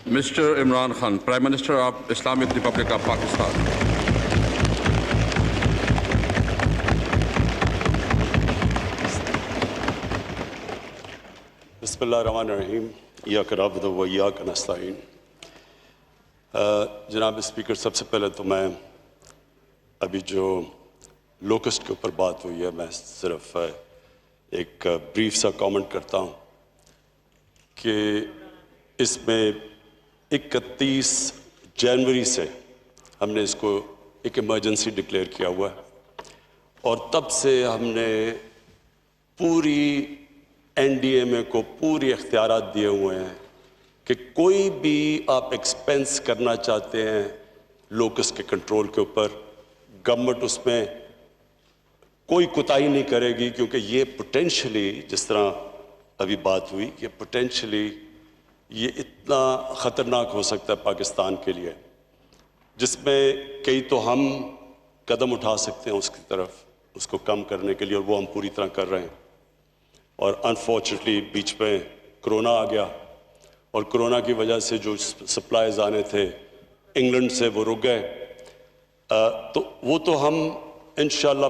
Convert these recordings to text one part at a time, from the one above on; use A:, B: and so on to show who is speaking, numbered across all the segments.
A: Mr. Imran Khan, Prime Minister of Islamic Republic of Pakistan.
B: Bismillahirrahmanirrahim. Iyaka na'budu wa iyaka nasta'in. جناب speaker, سب سے پہلے تو میں ابھی جو لوکسٹ کے اوپر بات ہوئی ہے، میں صرف ایک بریف سا کامنٹ کرتا ہوں کہ اس میں 31 جنوری سے ہم نے اس کو ایک ایمرجنسی ڈکلیئر کیا ہوا ہے، اور تب سے ہم نے پوری این ڈی ایم اے کو پوری اختیارات دیے ہوئے ہیں کہ کوئی بھی آپ ایکسپینس کرنا چاہتے ہیں لوکس کے کنٹرول کے اوپر، گورنمنٹ اس میں کوئی کوتاہی نہیں کرے گی، کیونکہ یہ پوٹینشلی، جس طرح ابھی بات ہوئی کہ پوٹینشلی یہ اتنا خطرناک ہو سکتا ہے پاکستان کے لیے، جس میں کئی تو ہم قدم اٹھا سکتے ہیں اس کی طرف، اس کو کم کرنے کے لیے، اور وہ ہم پوری طرح کر رہے ہیں۔ اور انفارچونیٹلی بیچ میں کرونا آ گیا، اور کرونا کی وجہ سے جو سپلائز آنے تھے انگلینڈ سے وہ رک گئے، تو وہ تو ہم انشاءاللہ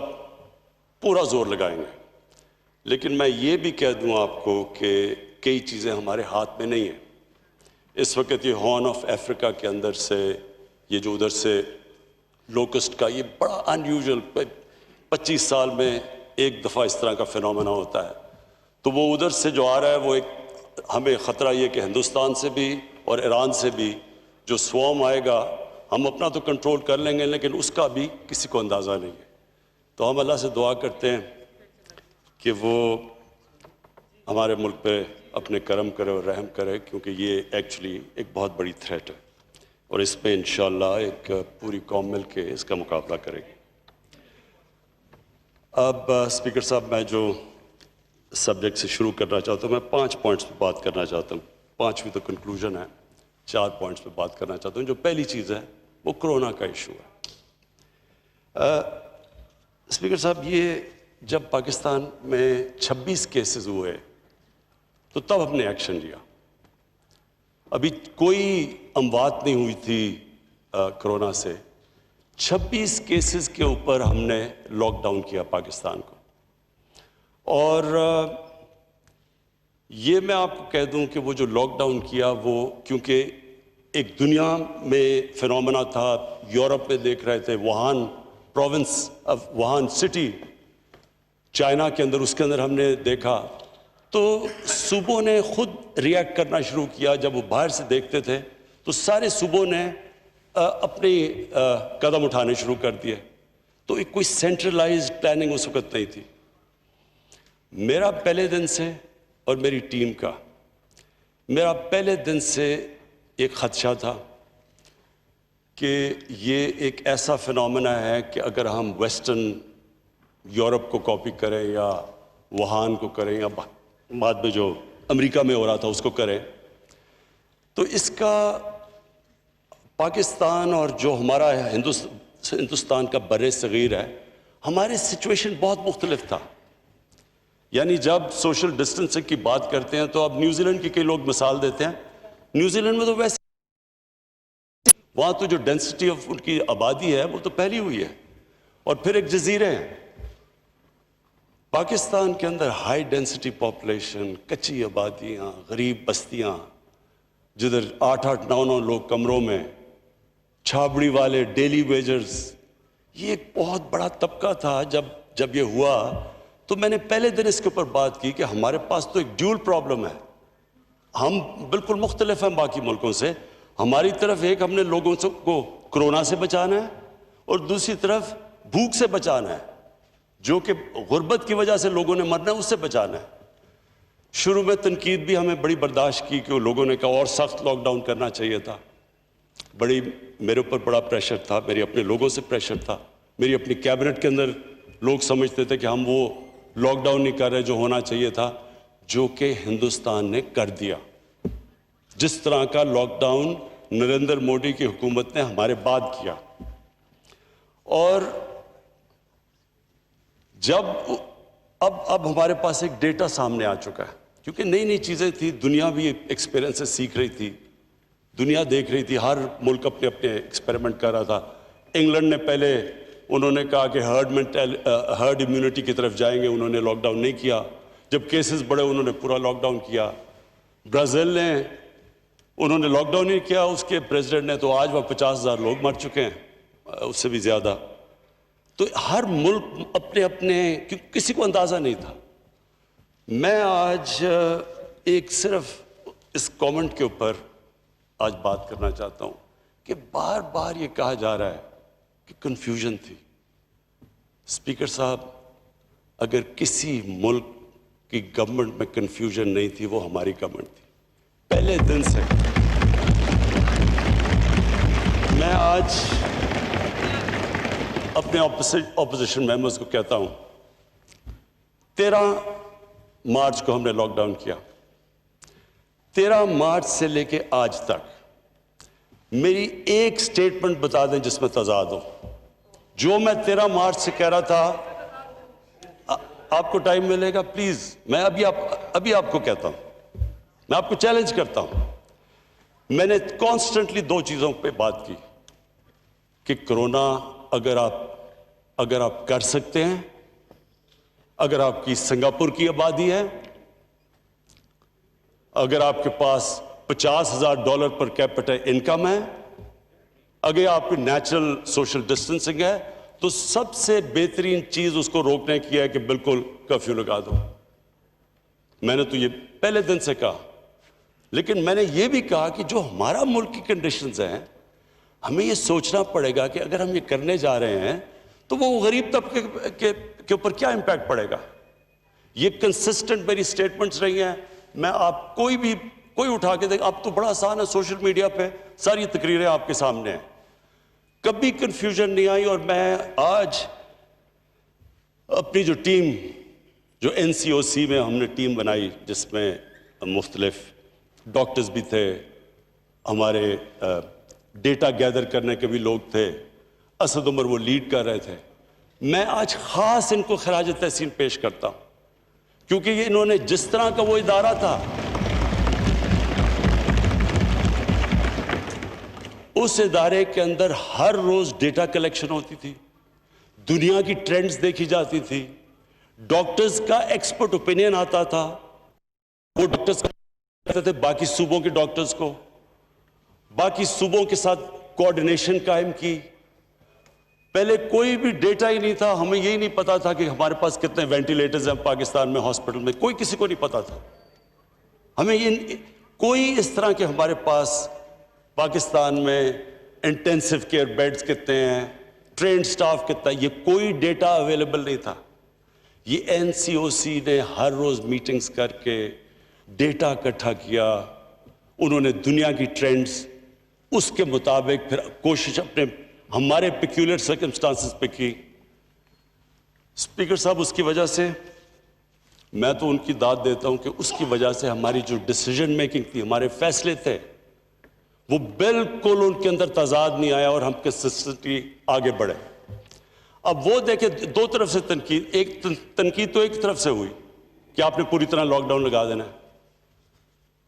B: پورا زور لگائیں گے۔ لیکن میں یہ بھی کہہ دوں آپ کو کہ کئی چیزیں ہمارے ہاتھ میں نہیں ہیں۔ اس وقت یہ ہارن آف افریقہ کے اندر سے، یہ جو ادھر سے لوکسٹ کا یہ بڑا انیوژل، 25 سال میں ایک دفعہ اس طرح کا فینومینا ہوتا ہے، تو وہ ادھر سے جو آ رہا ہے، وہ ایک ہمیں خطرہ یہ کہ ہندوستان سے بھی اور ایران سے بھی جو سوام آئے گا، ہم اپنا تو کنٹرول کر لیں گے، لیکن اس کا بھی کسی کو اندازہ نہیں ہے۔ تو ہم اللہ سے دعا کرتے ہیں کہ وہ ہمارے ملک پہ اپنے کرم کرے اور رحم کرے، کیونکہ یہ ایکچولی ایک بہت بڑی تھریٹ ہے، اور اس پہ انشاءاللہ ایک پوری قوم مل کے اس کا مقابلہ کرے گی۔ اب اسپیکر صاحب، میں جو سبجیکٹ سے شروع کرنا چاہتا ہوں، میں 5 پوائنٹس پہ بات کرنا چاہتا ہوں، 5ویں تو کنکلوژن ہے، 4 پوائنٹس پہ بات کرنا چاہتا ہوں۔ جو پہلی چیز ہے وہ کرونا کا ایشو ہے۔ اسپیکر صاحب، یہ جب پاکستان میں 26 کیسز ہوئے تو تب ہم نے ایکشن لیا۔ ابھی کوئی اموات نہیں ہوئی تھی کرونا سے، 26 کیسز کے اوپر ہم نے لاک ڈاؤن کیا پاکستان کو۔ اور یہ میں آپ کو کہہ دوں کہ وہ جو لاک ڈاؤن کیا، وہ کیونکہ ایک دنیا میں فینومینا تھا، یورپ میں دیکھ رہے تھے، Wuhan province, Wuhan city China کے اندر، اس کے اندر ہم نے دیکھا، تو صوبوں نے خود ریئیکٹ کرنا شروع کیا۔ جب وہ باہر سے دیکھتے تھے تو سارے صوبوں نے اپنی قدم اٹھانے شروع کر دیے، تو ایک کوئی سینٹرلائزڈ پلاننگ اس وقت نہیں تھی۔ میرا پہلے دن سے، اور میری ٹیم کا، میرا پہلے دن سے ایک خدشہ تھا کہ یہ ایک ایسا فینومینا ہے کہ اگر ہم ویسٹرن یورپ کو کاپی کریں، یا ووہان کو کریں، یا بعد میں جو امریکہ میں ہو رہا تھا اس کو کریں، تو اس کا پاکستان اور جو ہمارا ہندوستان کا بر صغیر ہے، ہماری سچویشن بہت مختلف تھا۔ یعنی جب سوشل ڈسٹنسنگ کی بات کرتے ہیں تو اب نیوزی لینڈ کی کئی لوگ مثال دیتے ہیں، نیوزی لینڈ میں تو ویسے وہاں تو جو ڈینسٹی آف ان کی آبادی ہے وہ تو پھیلی ہوئی ہے، اور پھر ایک جزیرے ہیں۔ پاکستان کے اندر ہائی ڈینسٹی پاپولیشن، کچی آبادیاں، غریب بستیاں، جدھر 8-8 9-9 لوگ کمروں میں، چھابڑی والے، ڈیلی ویجرز، یہ ایک بہت بڑا طبقہ تھا۔ جب یہ ہوا تو میں نے پہلے دن اس کے اوپر بات کی کہ ہمارے پاس تو ایک ڈیول پرابلم ہے، ہم بالکل مختلف ہیں باقی ملکوں سے۔ ہماری طرف ایک ہم نے لوگوں کو کرونا سے بچانا ہے، اور دوسری طرف بھوک سے بچانا ہے، جو کہ غربت کی وجہ سے لوگوں نے مرنا ہے، اس سے بچانا ہے۔ شروع میں تنقید بھی ہمیں بڑی برداشت کی کہ لوگوں نے کہا اور سخت لاک ڈاؤن کرنا چاہیے تھا، میرے اوپر بڑا پریشر تھا، میرے اپنے لوگوں سے پریشر تھا، میری اپنی کیبنٹ کے اندر لوگ سمجھتے تھے کہ ہم وہ لاک ڈاؤن نہیں کر رہے جو ہونا چاہیے تھا، جو کہ ہندوستان نے کر دیا۔ جس طرح کا لاک ڈاؤن نریندر مودی کی حکومت نے ہمارے بعد کیا۔ اور جب اب ہمارے پاس ایک ڈیٹا سامنے آ چکا ہے، کیونکہ نئی نئی چیزیں تھی، دنیا بھی ایکسپیرینس سے سیکھ رہی تھی، دنیا دیکھ رہی تھی, ہر ملک اپنے اپنے ایکسپیریمنٹ کر رہا تھا. انگلینڈ نے پہلے انہوں نے کہا کہ ہرڈ امیونٹی کی طرف جائیں گے, انہوں نے لاک ڈاؤن نہیں کیا. جب کیسز بڑھے انہوں نے پورا لاک ڈاؤن کیا. برازیل نے انہوں نے لاک ڈاؤن نہیں کیا, اس کے پریزیڈنٹ نے, تو آج وہ 50,000 لوگ مر چکے ہیں, اس سے بھی زیادہ. تو ہر ملک اپنے اپنے, کسی کو اندازہ نہیں تھا. میں آج ایک صرف اس کامنٹ کے اوپر آج بات کرنا چاہتا ہوں کہ بار بار یہ کہا جا رہا ہے کہ کنفیوژن تھی. اسپیکر صاحب, اگر کسی ملک کی گورنمنٹ میں کنفیوژن نہیں تھی وہ ہماری گورنمنٹ تھی پہلے دن سے. میں آج اپنے اپوزیشن ممبرز کو کہتا ہوں, 13 مارچ کو ہم نے لاک ڈاؤن کیا. 13 مارچ سے لے کے آج تک میری ایک سٹیٹمنٹ بتا دیں جس میں تضاد ہو. جو میں 13 مارچ سے کہہ رہا تھا, آپ کو ٹائم ملے گا پلیز, میں ابھی آپ کو کہتا ہوں, میں آپ کو چیلنج کرتا ہوں. میں نے کانسٹنٹلی 2 چیزوں پہ بات کی کہ کرونا اگر آپ کر سکتے ہیں, اگر آپ کی سنگاپور کی آبادی ہے, اگر آپ کے پاس $50,000 پر کیپٹا انکم ہے, اگر آپ کی نیچرل سوشل ڈسٹنسنگ ہے, تو سب سے بہترین چیز اس کو روکنے کی ہے کہ بالکل کرفیو لگا دو. میں نے تو یہ پہلے دن سے کہا, لیکن میں نے یہ بھی کہا کہ جو ہمارا ملک کی کنڈیشنز ہیں, ہمیں یہ سوچنا پڑے گا کہ اگر ہم یہ کرنے جا رہے ہیں تو وہ غریب طبقے کے اوپر کیا امپیکٹ پڑے گا. یہ کنسسٹنٹ میری سٹیٹمنٹس رہی ہیں. میں آپ کوئی اٹھا کے دیکھ, آپ تو بڑا آسان ہے, سوشل میڈیا پہ ساری تقریریں آپ کے سامنے ہیں, کبھی کنفیوژن نہیں آئی. اور میں آج اپنی جو ٹیم, جو NCOC میں ہم نے ٹیم بنائی جس میں مختلف ڈاکٹرز بھی تھے, ہمارے ڈیٹا گیدر کرنے کے بھی لوگ تھے, اسد عمر وہ لیڈ کر رہے تھے, میں آج خاص ان کو خراج تحسین پیش کرتا ہوں کیونکہ یہ انہوں نے جس طرح کا وہ ادارہ تھا, اس ادارے کے اندر ہر روز ڈیٹا کلیکشن ہوتی تھی, دنیا کی ٹرینڈز دیکھی جاتی تھی, ڈاکٹرز کا ایکسپرٹ اوپینین آتا تھا, وہ ڈاکٹرز کہتے تھے باقی صوبوں کے ڈاکٹرز کو, باقی صوبوں کے ساتھ کوآرڈینیشن قائم کی. پہلے کوئی بھی ڈیٹا ہی نہیں تھا, ہمیں یہی نہیں پتا تھا کہ ہمارے پاس کتنے وینٹیلیٹرز ہیں پاکستان میں ہاسپٹل میں, کوئی کسی کو نہیں پتا تھا. ہمیں یہ کوئی اس طرح کے ہمارے پاس پاکستان میں انٹینسو کیئر بیڈز کتنے ہیں, ٹرینڈ سٹاف کتنا ہے, یہ کوئی ڈیٹا اویلیبل نہیں تھا. یہ NCOC نے ہر روز میٹنگز کر کے ڈیٹا اکٹھا کیا, انہوں نے دنیا کی ٹرینڈز اس کے مطابق پھر کوشش اپنے ہمارے پیکیولر سرکمسٹانسز پہ کی. اسپیکر صاحب, اس کی وجہ سے میں تو ان کی داد دیتا ہوں کہ اس کی وجہ سے ہماری جو ڈیسیجن میکنگ تھی, ہمارے فیصلے تھے, وہ بالکل ان کے اندر تضاد نہیں آیا اور ہم کنسسٹنٹلی آگے بڑھے. اب وہ دیکھیں, 2 طرف سے تنقید تو ایک طرف سے ہوئی کہ آپ نے پوری طرح لاک ڈاؤن لگا دینا ہے.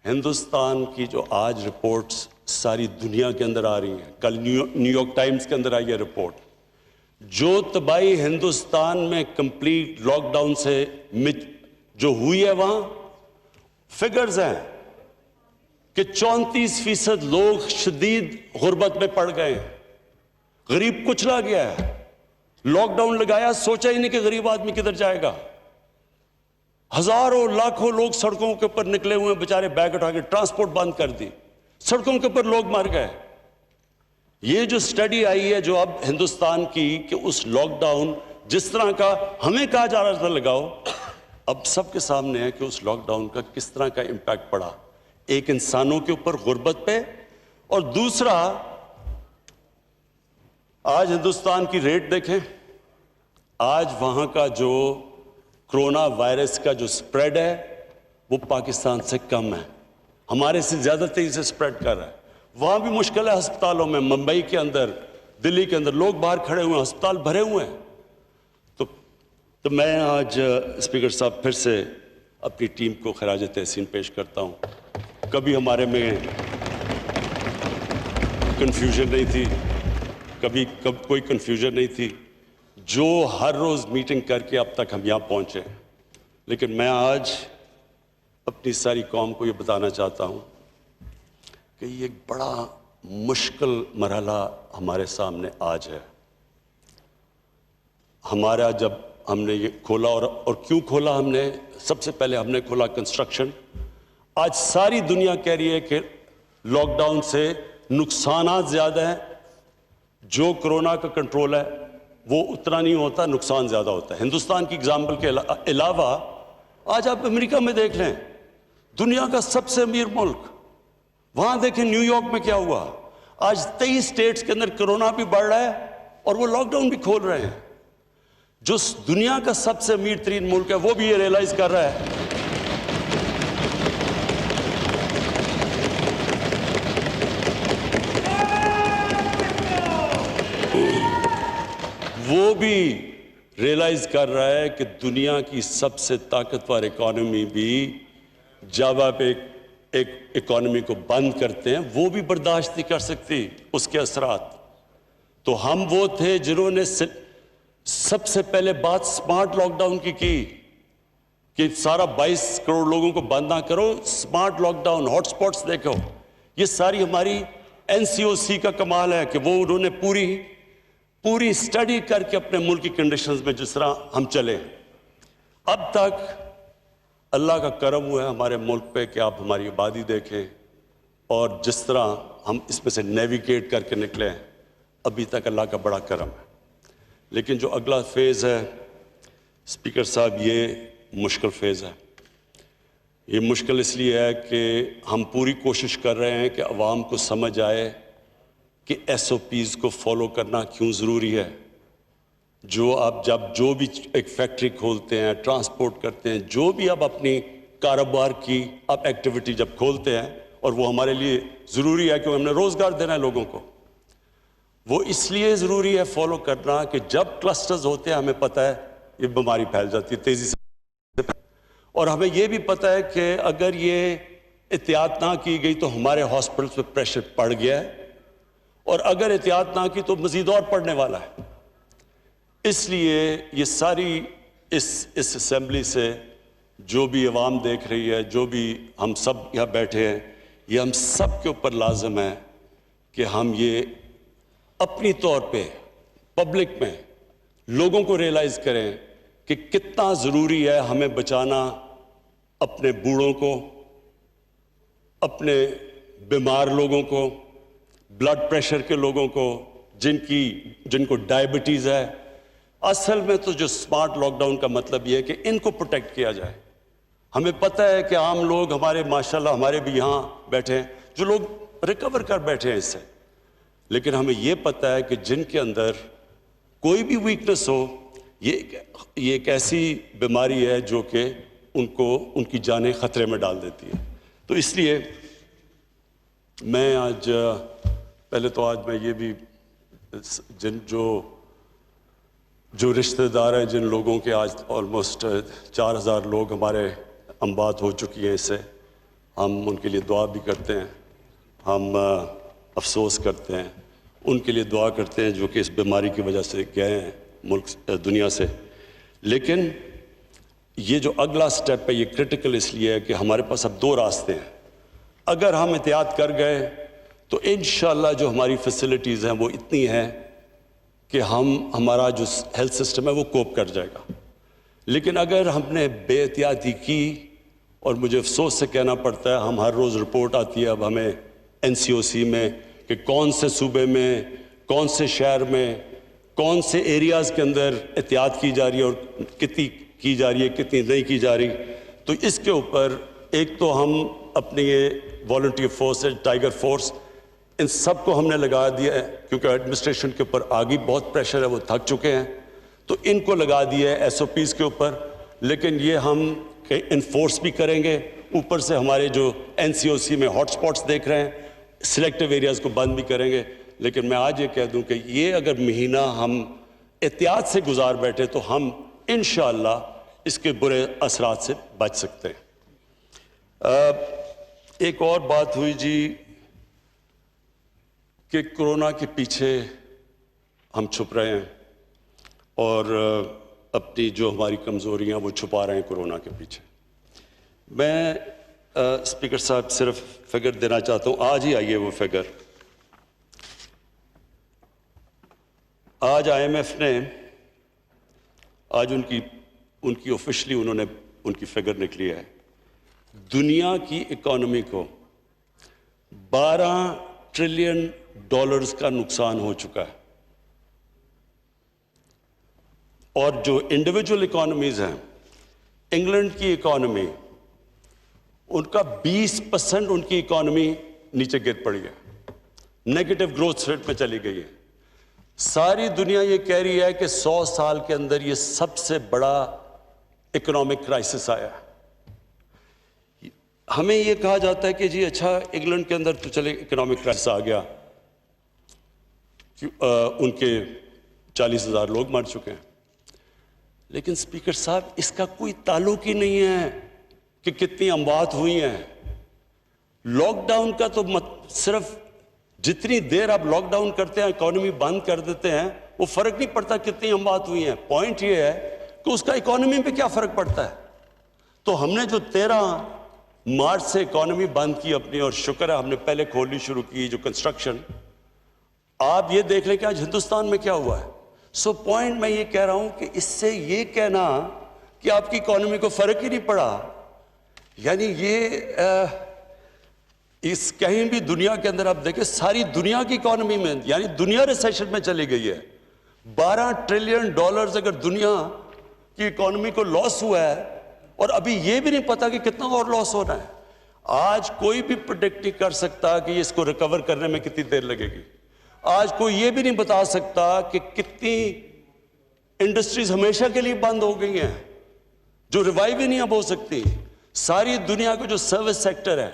B: ہندوستان کی جو آج رپورٹس ساری دنیا کے اندر آ رہی ہیں, کل نیو یارک ٹائمز کے اندر آئی ہے رپورٹ, جو تباہی ہندوستان میں کمپلیٹ لاک ڈاؤن سے جو ہوئی ہے, وہاں فگرز ہیں کہ 34% لوگ شدید غربت میں پڑ گئے ہیں, غریب کچلا گیا ہے. لاک ڈاؤن لگایا, سوچا ہی نہیں کہ غریب آدمی کدھر جائے گا. ہزاروں لاکھوں لوگ سڑکوں کے اوپر نکلے ہوئے ہیں, بیچارے بیگ اٹھا کے, ٹرانسپورٹ بند کر دی, سڑکوں کے اوپر لوگ مر گئے. یہ جو سٹڈی آئی ہے جو اب ہندوستان کی, کہ اس لاک ڈاؤن جس طرح کا ہمیں کہا جا رہا تھا لگاؤ, اب سب کے سامنے ہے کہ اس لاک ڈاؤن کا کس طرح کا امپیکٹ پڑا, ایک انسانوں کے اوپر غربت پہ, اور دوسرا آج ہندوستان کی ریٹ دیکھیں, آج وہاں کا جو کرونا وائرس کا جو سپریڈ ہے وہ پاکستان سے کم ہے, ہمارے سے زیادہ تیزی سے سپریڈ کر رہا ہے. وہاں بھی مشکل ہے ہسپتالوں میں, ممبئی کے اندر, دلی کے اندر لوگ باہر کھڑے ہوئے ہیں, ہسپتال بھرے ہوئے ہیں. تو میں آج اسپیکر صاحب پھر سے اپنی ٹیم کو خراج تحسین پیش کرتا ہوں. کبھی ہمارے میں کنفیوژن نہیں تھی، کبھی کوئی کنفیوژن نہیں تھی، جو ہر روز میٹنگ کر کے اب تک ہم یہاں پہنچے. لیکن میں آج اپنی ساری قوم کو یہ بتانا چاہتا ہوں کہ یہ ایک بڑا مشکل مرحلہ ہمارے سامنے آج ہے. ہمارا جب ہم نے یہ کھولا اور کیوں کھولا ہم نے، سب سے پہلے ہم نے کھولا کنسٹرکشن. آج ساری دنیا کہہ رہی ہے کہ لاک ڈاؤن سے نقصانات زیادہ ہیں، جو کرونا کا کنٹرول ہے وہ اتنا نہیں ہوتا، نقصان زیادہ ہوتا ہے. ہندوستان کی اگزامپل کے علاوہ آج آپ امریکہ میں دیکھ لیں، دنیا کا سب سے امیر ملک، وہاں دیکھیں نیو یارک میں کیا ہوا. آج 23 اسٹیٹس کے اندر کرونا بھی بڑھ رہا ہے اور وہ لاک ڈاؤن بھی کھول رہے ہیں. جو دنیا کا سب سے امیر ترین ملک ہے وہ بھی یہ ریئلائز کر رہا ہے. وہ بھی ریئلائز کر رہا ہے کہ دنیا کی سب سے طاقتور اکانومی بھی جب آپ ایک اکانومی کو بند کرتے ہیں وہ بھی برداشت نہیں کر سکتی اس کے اثرات. تو ہم وہ تھے جنہوں نے سب سے پہلے بات سمارٹ لاک ڈاؤن کی کہ سارا 22 کروڑ لوگوں کو بند نہ کرو، smart lockdown, hot spots دیکھو. یہ ساری ہماری NCOC کا کمال ہے کہ وہ انہوں نے پوری اسٹڈی کر کے اپنے ملک کی کنڈیشنز میں جس طرح ہم چلے. اب تک اللہ کا کرم ہوا ہے ہمارے ملک پہ کہ آپ ہماری آبادی دیکھیں اور جس طرح ہم اس میں سے نیویگیٹ کر کے نکلے ہیں، ابھی تک اللہ کا بڑا کرم ہے. لیکن جو اگلا فیز ہے اسپیکر صاحب، یہ مشکل فیز ہے. یہ مشکل اس لیے ہے کہ ہم پوری کوشش کر رہے ہیں کہ عوام کو سمجھ آئے کہ SOPs کو فالو کرنا کیوں ضروری ہے. جو بھی ایک فیکٹری کھولتے ہیں، ٹرانسپورٹ کرتے ہیں، جو بھی آپ اپنی کاروبار کی آپ ایکٹیویٹی جب کھولتے ہیں، اور وہ ہمارے لیے ضروری ہے کیونکہ ہم نے روزگار دینا ہے لوگوں کو، وہ اس لیے ضروری ہے فالو کرنا کہ جب کلسٹرز ہوتے ہیں ہمیں پتہ ہے یہ بیماری پھیل جاتی ہے تیزی سے، اور ہمیں یہ بھی پتہ ہے کہ اگر یہ احتیاط نہ کی گئی تو ہمارے ہاسپٹلس پہ پریشر پڑ گیا ہے، اور اگر احتیاط نہ کی تو مزید اور پڑنے والا ہے. اس لیے یہ ساری اس اسمبلی سے جو بھی عوام دیکھ رہی ہے، جو بھی ہم سب یہاں بیٹھے ہیں، یہ ہم سب کے اوپر لازم ہے کہ ہم یہ اپنی طور پہ پبلک میں لوگوں کو ریئلائز کریں کہ کتنا ضروری ہے ہمیں بچانا اپنے بوڑھوں کو، اپنے بیمار لوگوں کو، بلڈ پریشر کے لوگوں کو، جن کو ڈائبٹیز ہے. اصل میں تو جو سمارٹ لاک ڈاؤن کا مطلب یہ ہے کہ ان کو پروٹیکٹ کیا جائے. ہمیں پتہ ہے کہ عام لوگ ہمارے ماشاءاللہ ہمارے بھی یہاں بیٹھے ہیں جو لوگ ریکور کر بیٹھے ہیں اس سے، لیکن ہمیں یہ پتہ ہے کہ جن کے اندر کوئی بھی ویکنس ہو، یہ ایک ایسی بیماری ہے جو کہ ان کی جانیں خطرے میں ڈال دیتی ہے. تو اس لیے میں آج میں یہ بھی جو رشتہ دار ہیں، جن لوگوں کے آج آلموسٹ 4000 لوگ ہمارے اموات ہو چکی ہیں، اس سے ہم ان کے لیے دعا بھی کرتے ہیں، ہم افسوس کرتے ہیں، ان کے لیے دعا کرتے ہیں جو کہ اس بیماری کی وجہ سے گئے ہیں ملک دنیا سے. لیکن یہ جو اگلا سٹیپ ہے یہ کرٹیکل اس لیے ہے کہ ہمارے پاس اب 2 راستے ہیں. اگر ہم احتیاط کر گئے تو انشاءاللہ جو ہماری فیسلٹیز ہیں وہ اتنی ہیں کہ ہمارا جو ہیلتھ سسٹم ہے وہ کوپ کر جائے گا. لیکن اگر ہم نے بے احتیاطی کی، اور مجھے افسوس سے کہنا پڑتا ہے ہم ہر روز رپورٹ آتی ہے اب ہمیں NCOC میں کہ کون سے صوبے میں، کون سے شہر میں، کون سے ایریاز کے اندر احتیاط کی جا رہی ہے اور کتنی کی جا رہی ہے، کتنی نہیں کی جا رہی. تو اس کے اوپر ایک تو ہم اپنی یہ والنٹیئر فورس ہے، ٹائیگر فورس، ان سب کو ہم نے لگا دیا ہے کیونکہ ایڈمنسٹریشن کے اوپر آگے بہت پریشر ہے، وہ تھک چکے ہیں، تو ان کو لگا دیا ہے SOPs کے اوپر. لیکن یہ ہم انفورس بھی کریں گے، اوپر سے ہمارے جو NCOC میں ہاٹ سپاٹس دیکھ رہے ہیں، سلیکٹیو ایریاز کو بند بھی کریں گے. لیکن میں آج یہ کہہ دوں کہ یہ اگر مہینہ ہم احتیاط سے گزار بیٹھے تو ہم انشاءاللہ اس کے برے اثرات سے بچ سکتے ہیں. ایک اور بات ہوئی جی کہ کورونا کے پیچھے ہم چھپ رہے ہیں اور اپنی جو ہماری کمزوریاں وہ چھپا رہے ہیں کورونا کے پیچھے. میں اسپیکر صاحب صرف فگر دینا چاہتا ہوں. آج ہی آئیے وہ فگر. آج IMF نے آج ان کی آفیشلی انہوں نے ان کی فگر نکلی ہے. دنیا کی اکانومی کو $12 ٹریلین کا نقصان ہو چکا ہے. اور جو انڈیویجول اکانومیز ہیں, انگلینڈ کی اکانومی, ان کا 20% ان کی اکانومی نیچے گر پڑی ہے, نیگیٹو گروتھ ریٹ میں چلی گئی ہے. ساری دنیا یہ کہہ رہی ہے کہ 100 سال کے اندر یہ سب سے بڑا اکنامک کرائسس آیا ہے. ہمیں یہ کہا جاتا ہے کہ جی اچھا انگلینڈ کے اندر تو چلے اکنامک کرائسس آ گیا, ان کے 40,000 لوگ مر چکے ہیں. لیکن اسپیکر صاحب اس کا کوئی تعلق ہی نہیں ہے کہ کتنی اموات ہوئی ہیں. لاک ڈاؤن کا تو صرف جتنی دیر آپ لاک ڈاؤن کرتے ہیں, اکانومی بند کر دیتے ہیں, وہ فرق نہیں پڑتا کتنی اموات ہوئی ہیں. پوائنٹ یہ ہے کہ اس کا اکانومی پہ کیا فرق پڑتا ہے. تو ہم نے جو 13 مارچ سے اکانومی بند کی اپنی, اور شکر ہے ہم نے پہلے کھولنی شروع کی جو کنسٹرکشن, آپ یہ دیکھ لیں کہ آج ہندوستان میں کیا ہوا ہے. سو پوائنٹ میں یہ کہہ رہا ہوں کہ اس سے یہ کہنا کہ آپ کی اکانومی کو فرق ہی نہیں پڑا, یعنی یہ اس کہیں بھی دنیا کے اندر آپ دیکھیں ساری دنیا کی اکانومی میں, یعنی دنیا ریسیشن میں چلی گئی ہے. $12 ٹریلین اگر دنیا کی اکانومی کو لاس ہوا ہے, اور ابھی یہ بھی نہیں پتا کہ کتنا اور لاس ہونا ہے. آج کوئی بھی پریڈکٹ نہیں کر سکتا کہ اس کو ریکور کرنے میں کتنی دیر لگے گی. آج کوئی یہ بھی نہیں بتا سکتا کہ کتنی انڈسٹریز ہمیشہ کے لیے بند ہو گئی ہیں جو ریوائیو ہی نہیں اب ہو سکتی. ساری دنیا کا جو سروس سیکٹر ہے,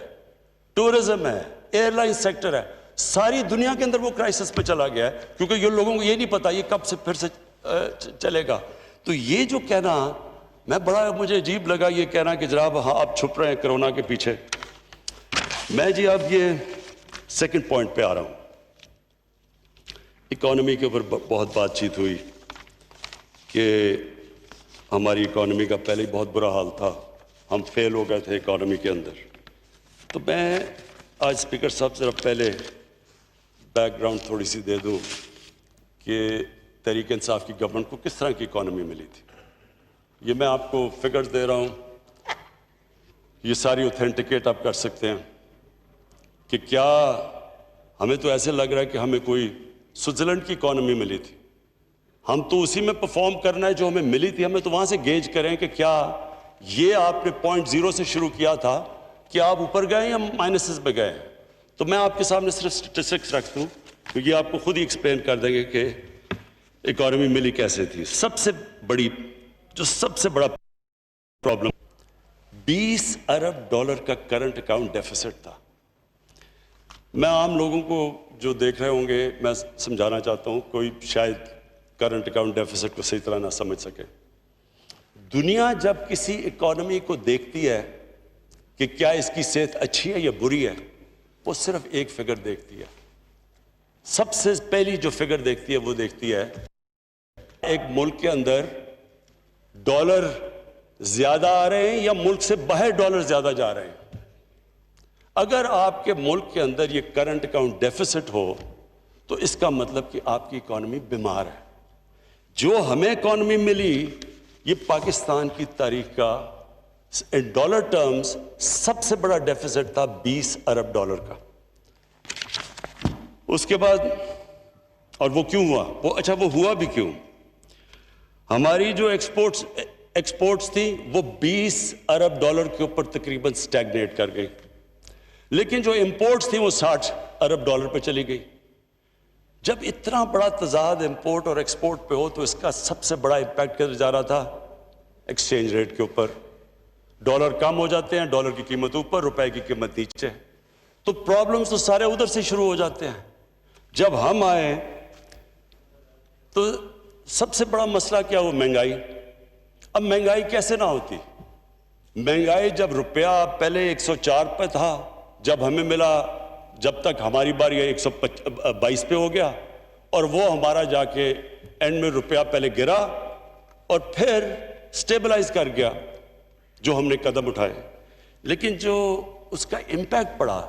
B: ٹورزم ہے, ایئر لائن سیکٹر ہے, ساری دنیا کے اندر وہ کرائسس پہ چلا گیا ہے, کیونکہ یہ لوگوں کو یہ نہیں پتا یہ کب سے پھر سے چلے گا. تو یہ جو کہنا, مجھے عجیب لگا یہ کہنا کہ جناب ہاں آپ چھپ رہے ہیں کرونا کے پیچھے. میں جی اب یہ سیکنڈ پوائنٹ پہ آ رہا ہوں. اکانومی کے اوپر بہت بات چیت ہوئی کہ ہماری اکانومی کا پہلے ہی بہت برا حال تھا, ہم فیل ہو گئے تھے اکانومی کے اندر. تو میں آج اسپیکر صاحب ذرا پہلے بیک گراؤنڈ تھوڑی سی دے دوں کہ تحریک انصاف کی گورنمنٹ کو کس طرح کی اکانومی ملی تھی. یہ میں آپ کو فگرز دے رہا ہوں, یہ ساری اوتھینٹیکیٹ آپ کر سکتے ہیں کہ کیا ہمیں تو ایسے لگ رہا ہے کہ ہمیں کوئی سوئٹزرلینڈ کی اکانومی ملی تھی. ہم تو اسی میں پرفارم کرنا ہے جو ہمیں ملی تھی. ہمیں تو وہاں سے گیج کریں کہ کیا یہ آپ نے 0.0 سے شروع کیا تھا, کیا آپ اوپر گئے یا مائنسز میں گئے. تو میں آپ کے سامنے صرف سٹیٹسٹکس رکھ دوں, تو یہ آپ کو خود ہی ایکسپلین کر دیں گے کہ اکانومی ملی کیسے تھی. سب سے بڑا پرابلم $20 ارب کا کرنٹ اکاؤنٹ ڈیفیسٹ تھا. میں عام لوگوں کو جو دیکھ رہے ہوں گے میں سمجھانا چاہتا ہوں, کوئی شاید کرنٹ اکاؤنٹ ڈیفیسٹ کو صحیح طرح نہ سمجھ سکے. دنیا جب کسی اکانومی کو دیکھتی ہے کہ کیا اس کی صحت اچھی ہے یا بری ہے, وہ صرف ایک فگر دیکھتی ہے. سب سے پہلی جو فگر دیکھتی ہے وہ دیکھتی ہے ایک ملک کے اندر ڈالر زیادہ آ رہے ہیں یا ملک سے باہر ڈالر زیادہ جا رہے ہیں. اگر آپ کے ملک کے اندر یہ کرنٹ اکاؤنٹ ڈیفیسٹ ہو تو اس کا مطلب کہ آپ کی اکانومی بیمار ہے. جو ہمیں اکانومی ملی یہ پاکستان کی تاریخ کا ڈالر ٹرمز سب سے بڑا ڈیفیسٹ تھا $20 ارب کا. اس کے بعد اور وہ کیوں ہوا, وہ ہوا بھی کیوں. ہماری جو ایکسپورٹس تھی وہ $20 ارب کے اوپر تقریباً سٹیگنیٹ کر گئی, لیکن جو امپورٹس تھی وہ $60 ارب پہ چلی گئی. جب اتنا بڑا تضاد امپورٹ اور ایکسپورٹ پہ ہو تو اس کا سب سے بڑا امپیکٹ کدھر جا رہا تھا, ایکسچینج ریٹ کے اوپر. ڈالر کم ہو جاتے ہیں, ڈالر کی قیمت اوپر, روپے کی قیمت نیچے, تو پرابلمز تو سارے ادھر سے شروع ہو جاتے ہیں. جب ہم آئے تو سب سے بڑا مسئلہ کیا ہوا, مہنگائی. اب مہنگائی کیسے نہ ہوتی. مہنگائی جب روپیہ پہلے 104 پہ تھا, جب ہمیں ملا جب تک ہماری باری 122 پہ ہو گیا اور وہ ہمارا جا کے اینڈ میں روپیہ پہلے گرا اور پھر سٹیبلائز کر گیا جو ہم نے قدم اٹھائے. لیکن جو اس کا امپیکٹ پڑا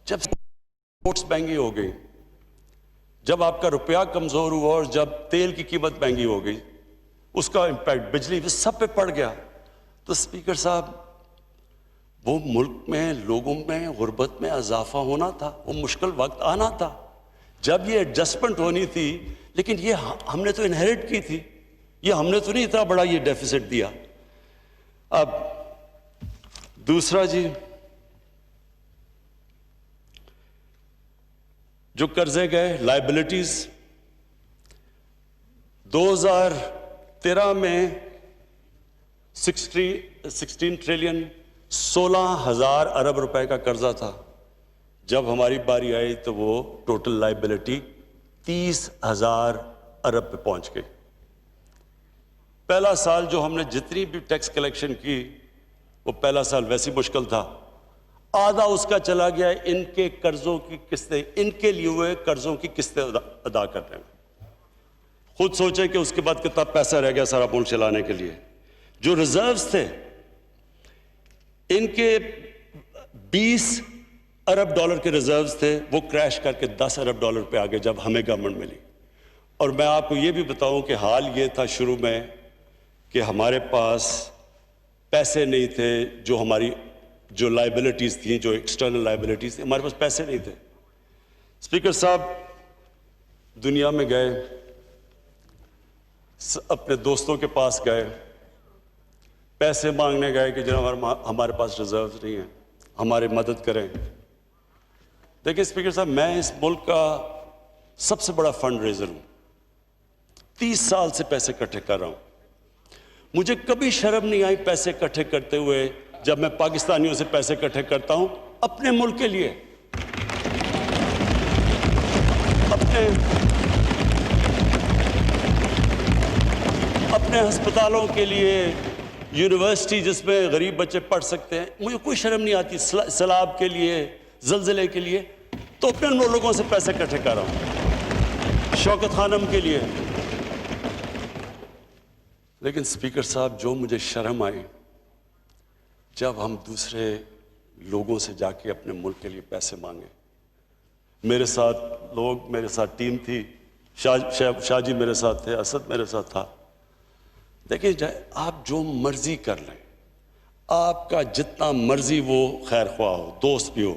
B: جب سپورٹس مہنگی ہو گئی, جب آپ کا روپیہ کمزور ہوا اور جب تیل کی قیمت مہنگی ہو گئی, اس کا امپیکٹ بجلی پہ سب پہ پڑ گیا. تو اسپیکر صاحب وہ ملک میں لوگوں میں غربت میں اضافہ ہونا تھا, وہ مشکل وقت آنا تھا جب یہ ایڈجسٹمنٹ ہونی تھی. لیکن یہ ہم نے تو انہیریٹ کی تھی, یہ ہم نے تو نہیں اتنا بڑا یہ ڈیفیسٹ دیا. اب دوسرا جی, جو قرضے گئے لائبلٹیز 2013 میں 16 ٹریلین 16,000 ارب روپے کا قرضہ تھا. جب ہماری باری آئی تو وہ ٹوٹل لائبلٹی 30,000 ارب پہ پہنچ گئی. پہلا سال جو ہم نے جتنی بھی ٹیکس کلیکشن کی وہ پہلا سال ویسی مشکل تھا, آدھا اس کا چلا گیا ان کے قرضوں کی قسطیں, ان کے لیے ہوئے قرضوں کی قسطیں ادا کرنے میں. خود سوچیں کہ اس کے بعد کتنا پیسہ رہ گیا سارا ملک چلانے کے لیے. جو ریزروز تھے ان کے 20 ارب ڈالر کے ریزروز تھے, وہ کریش کر کے 10 ارب ڈالر پہ آگے جب ہمیں گورنمنٹ ملی. اور میں آپ کو یہ بھی بتاؤں کہ حال یہ تھا شروع میں کہ ہمارے پاس پیسے نہیں تھے, جو ہماری جو لائبلٹیز تھیں, جو ایکسٹرنل لائبلٹیز تھیں, ہمارے پاس پیسے نہیں تھے. اسپیکر صاحب دنیا میں گئے, اپنے دوستوں کے پاس گئے, پیسے مانگنے گئے کہ جناب ہمارے پاس ریزروز نہیں ہیں, ہماری مدد کریں. دیکھیں اسپیکر صاحب, میں اس ملک کا سب سے بڑا فنڈ ریزر ہوں, 30 سال سے پیسے اکٹھے کر رہا ہوں. مجھے کبھی شرم نہیں آئی پیسے اکٹھے کرتے ہوئے جب میں پاکستانیوں سے پیسے اکٹھے کرتا ہوں اپنے ملک کے لیے, اپنے ہسپتالوں کے لیے, یونیورسٹی جس میں غریب بچے پڑھ سکتے ہیں. مجھے کوئی شرم نہیں آتی, سیلاب کے لیے, زلزلے کے لیے, تو اپنے لوگوں سے پیسے اکٹھے کر رہا ہوں, شوکت خانم کے لیے. لیکن اسپیکر صاحب جو مجھے شرم آئی جب ہم دوسرے لوگوں سے جا کے اپنے ملک کے لیے پیسے مانگے. میرے ساتھ لوگ, میرے ساتھ ٹیم تھی, شاہ جی میرے ساتھ تھے, اسد میرے ساتھ تھا. دیکھیں آپ جو مرضی کر لیں, آپ کا جتنا مرضی وہ خیر خواہ ہو, دوست بھی ہو,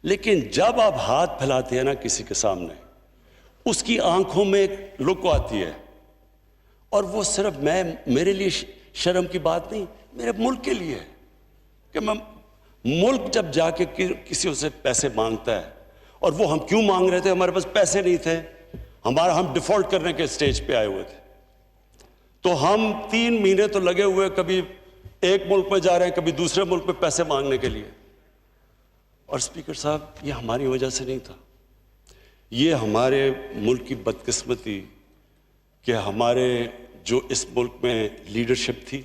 B: لیکن جب آپ ہاتھ پھیلاتے ہیں نا کسی کے سامنے, اس کی آنکھوں میں ایک لک آتی ہے, اور وہ صرف میرے لیے شرم کی بات نہیں, میرے ملک کے لیے ہے کہ میں ملک جب جا کے کسی سے پیسے مانگتا ہے, اور وہ ہم کیوں مانگ رہے تھے, ہمارے پاس پیسے نہیں تھے, ہم ڈیفالٹ کرنے کے سٹیج پہ آئے ہوئے تھے. تو ہم 3 مہینے تو لگے ہوئے, کبھی ایک ملک میں جا رہے ہیں, کبھی دوسرے ملک میں پیسے مانگنے کے لیے. اور اسپیکر صاحب یہ ہماری وجہ سے نہیں تھا, یہ ہمارے ملک کی بدقسمتی کہ ہمارے جو اس ملک میں لیڈرشپ تھی.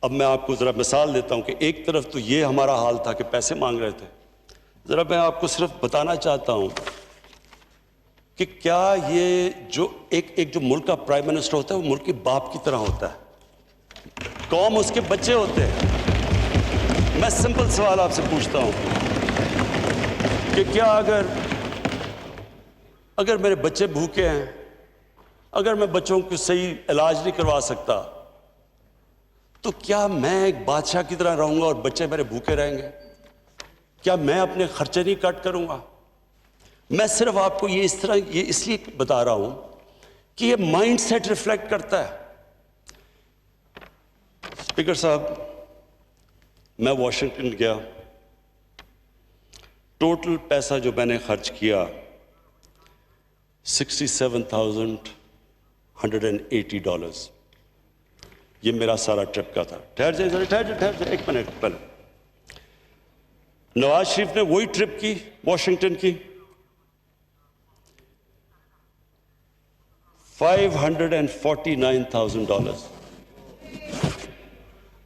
B: اب میں آپ کو ذرا مثال دیتا ہوں کہ ایک طرف تو یہ ہمارا حال تھا کہ پیسے مانگ رہے تھے. ذرا میں آپ کو صرف بتانا چاہتا ہوں کہ کیا یہ جو ایک جو ملک کا پرائم منسٹر ہوتا ہے وہ ملک کے باپ کی طرح ہوتا ہے, قوم اس کے بچے ہوتے ہیں. میں سمپل سوال آپ سے پوچھتا ہوں کہ کیا اگر میرے بچے بھوکے ہیں, اگر میں بچوں کو صحیح علاج نہیں کروا سکتا, تو کیا میں ایک بادشاہ کی طرح رہوں گا اور بچے میرے بھوکے رہیں گے؟ کیا میں اپنے خرچے نہیں کٹ کروں گا؟ میں صرف آپ کو یہ اس لیے بتا رہا ہوں کہ یہ مائنڈ سیٹ ریفلیکٹ کرتا ہے. اسپیکر صاحب میں واشنگٹن گیا, ٹوٹل پیسہ جو میں نے خرچ کیا $67,180. یہ میرا سارا ٹرپ کا تھا. ٹھہر جائے ایک منٹ پہلے. نواز شریف نے وہی ٹرپ کی واشنگٹن کی, $549,000.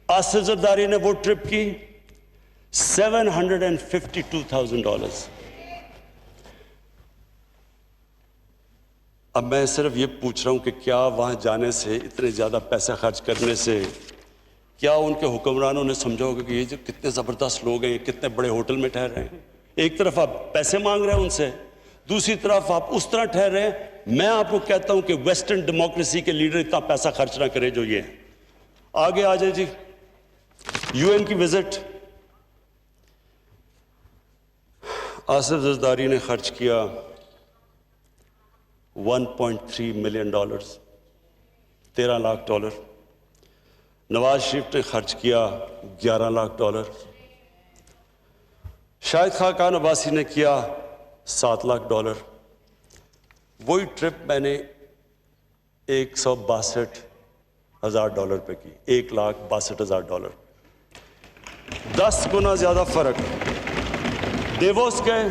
B: آصف زرداری نے وہ ٹرپ کی $752,000. اب میں صرف یہ پوچھ رہا ہوں کہ کیا وہاں جانے سے، اتنے زیادہ پیسہ خرچ کرنے سے، کیا ان کے حکمرانوں نے سمجھا ہوگا کہ یہ جو کتنے زبردست لوگ ہیں، کتنے بڑے ہوٹل میں ٹھہر رہے ہیں؟ ایک طرف آپ پیسے مانگ رہے ہیں ان سے، دوسری طرف آپ اس طرح ٹھہر رہے ہیں. میں آپ کو کہتا ہوں کہ ویسٹرن ڈیموکریسی کے لیڈر اتنا پیسہ خرچ نہ کرے جو یہ ہیں. آگے آ جائے جی. UN کی وزٹ، آصف زرداری نے خرچ کیا $1.3 ملین، $13 لاکھ. نواز شریف نے خرچ کیا $11 لاکھ. شاہد خاقان عباسی نے کیا $7 لاکھ. وہی ٹرپ میں نے $162,000 پہ کی، $1,62,000. 10 گنا زیادہ فرق. ڈیووس گئے،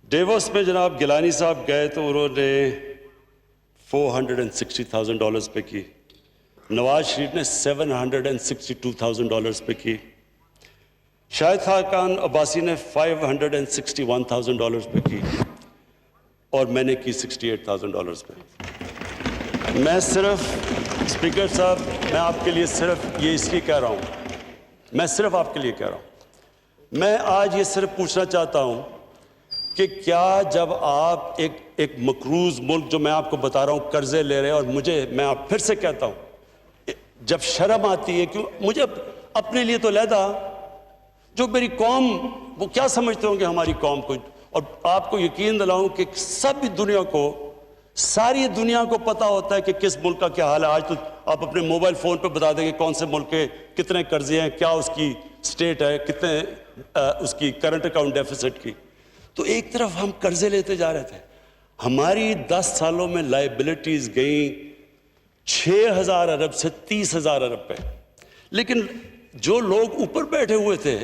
B: ڈیووس میں جناب گیلانی صاحب گئے تو انہوں نے $460,000 پہ کی. نواز شریف نے $762,000 پہ کی. شاہد خاقان عباسی نے $561,000 پہ کی، اور میں نے کی $68,000 پہ. میں صرف اسپیکر صاحب، میں آپ کے لیے صرف یہ اس لیے کہہ رہا ہوں، میں صرف آپ کے لیے کہہ رہا ہوں، میں آج یہ صرف پوچھنا چاہتا ہوں کہ کیا جب آپ ایک مقروض ملک، جو میں آپ کو بتا رہا ہوں قرضے لے رہے ہیں، اور میں آپ پھر سے کہتا ہوں، جب شرم آتی ہے، کیوں مجھے اپنے لیے تو علیحدہ، جو میری قوم، وہ کیا سمجھتے ہوں گے ہماری قوم کو. اور آپ کو یقین دلاؤں کہ سب دنیا کو، ساری دنیا کو پتا ہوتا ہے کہ کس ملک کا کیا حال ہے. آج تو آپ اپنے موبائل فون پہ بتا دیں کہ کون سے ملک کے کتنے قرضے ہیں، کیا اس کی سٹیٹ ہے، کتنے اس کی کرنٹ اکاؤنٹ ڈیفیسٹ کی. تو ایک طرف ہم قرضے لیتے جا رہے تھے، ہماری 10 سالوں میں لائبلٹیز گئیں 6,000 ارب سے 30,000 ارب پہ. لیکن جو لوگ اوپر بیٹھے ہوئے تھے،